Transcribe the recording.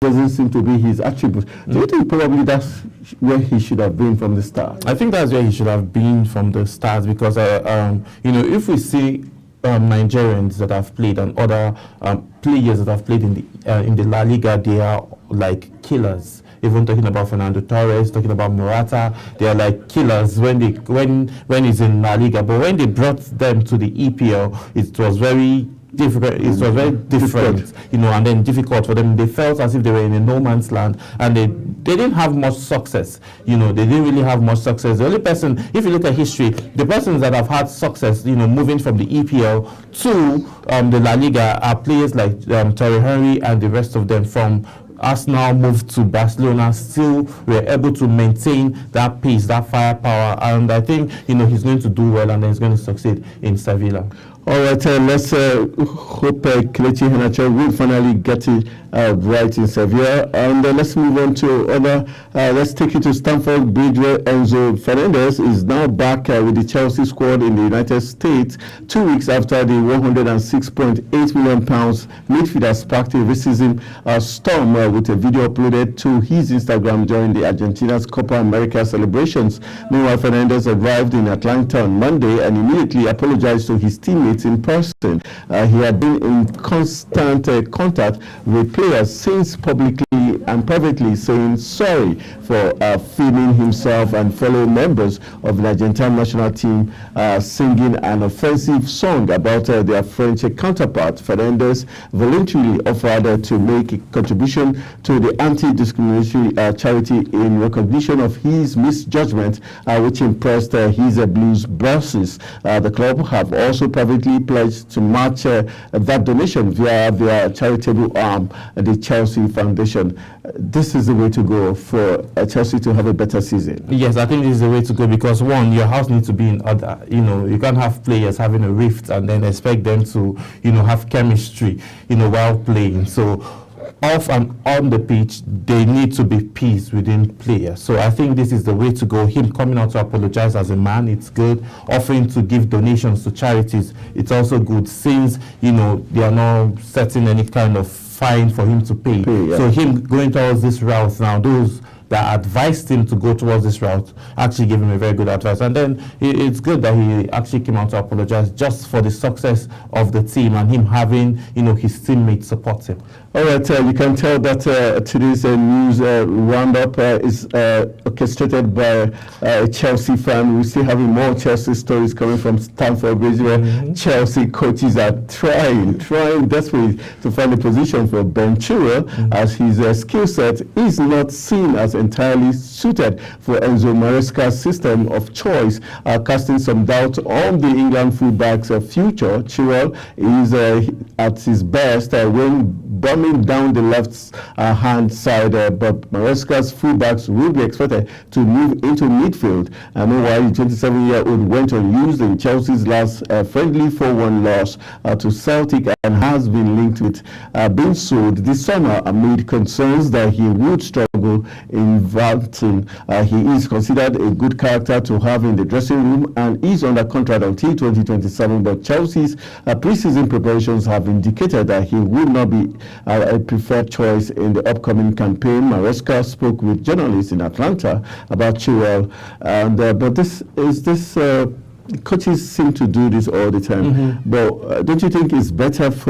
doesn't seem to be his attribute. Do you think probably that's where he should have been from the start? I think that's where he should have been from the start, because if we see Nigerians that have played and other players that have played in the La Liga, they are like killers. Even talking about Fernando Torres, talking about Morata, they are like killers when he's in La Liga. But when they brought them to the EPL, it was very difficult. It was very different, and then difficult for them. They felt as if they were in a no man's land, and they didn't have much success. They didn't really have much success. The only person, if you look at history, the persons that have had success, moving from the EPL to the La Liga are players like Thierry Henry and the rest of them. From Arsenal moved to Barcelona, still were able to maintain that pace, that firepower, and I think he's going to do well, and then he's going to succeed in Sevilla. All right, let's hope Kelechi Iheanacho will finally get it right in Sevilla. And let's move on to let's take it to Stamford Bridge, where Enzo Fernandez is now back with the Chelsea squad in the United States, 2 weeks after the £106.8 million midfielder sparked a racism storm with a video uploaded to his Instagram during the Argentina's Copa America celebrations. Meanwhile, Fernandez arrived in Atlanta on Monday and immediately apologized to his teammates in person. He had been in constant contact with players since publicly and privately saying sorry for filming himself and fellow members of the Argentine national team singing an offensive song about their French counterpart. Fernandez voluntarily offered to make a contribution to the anti-discriminatory charity in recognition of his misjudgment, which impressed his Blues bosses. The club have also privately pledged to match that donation via their charitable arm, the Chelsea Foundation. This is the way to go for Chelsea to have a better season. Yes, I think this is the way to go, because one, your house needs to be in order. You can't have players having a rift and then expect them to, have chemistry, while playing. So off and on the pitch, they need to be peace within players. So I think this is the way to go. Him coming out to apologize as a man, it's good. Offering to give donations to charities, it's also good, since they are not setting any kind of fine for him to pay. Yeah. So him going towards this route now, those that advised him to go towards this route actually gave him a very good advice. And then it's good that he actually came out to apologize just for the success of the team and him having, his teammates support him. All right, you can tell that today's news roundup is orchestrated by a Chelsea fan. We're still having more Chelsea stories coming from Stamford Bridge, where Chelsea coaches are trying desperately to find a position for Ben Chilwell, as his skill set is not seen as entirely suited for Enzo Maresca's system of choice, casting some doubt on the England fullback's future. Chilwell is at his best when bombing down the left hand side, but Maresca's fullbacks will be expected to move into midfield. Meanwhile, the 27-year-old went unused in Chelsea's last friendly 4-1 loss to Celtic and has been linked with being sold this summer amid concerns that he would struggle in Everton. He is considered a good character to have in the dressing room and is under contract until 2027, but Chelsea's preseason preparations have indicated that he would not be a preferred choice in the upcoming campaign. Maresca spoke with journalists in Atlanta about Chilwell, and but coaches seem to do this all the time. But don't you think it's better for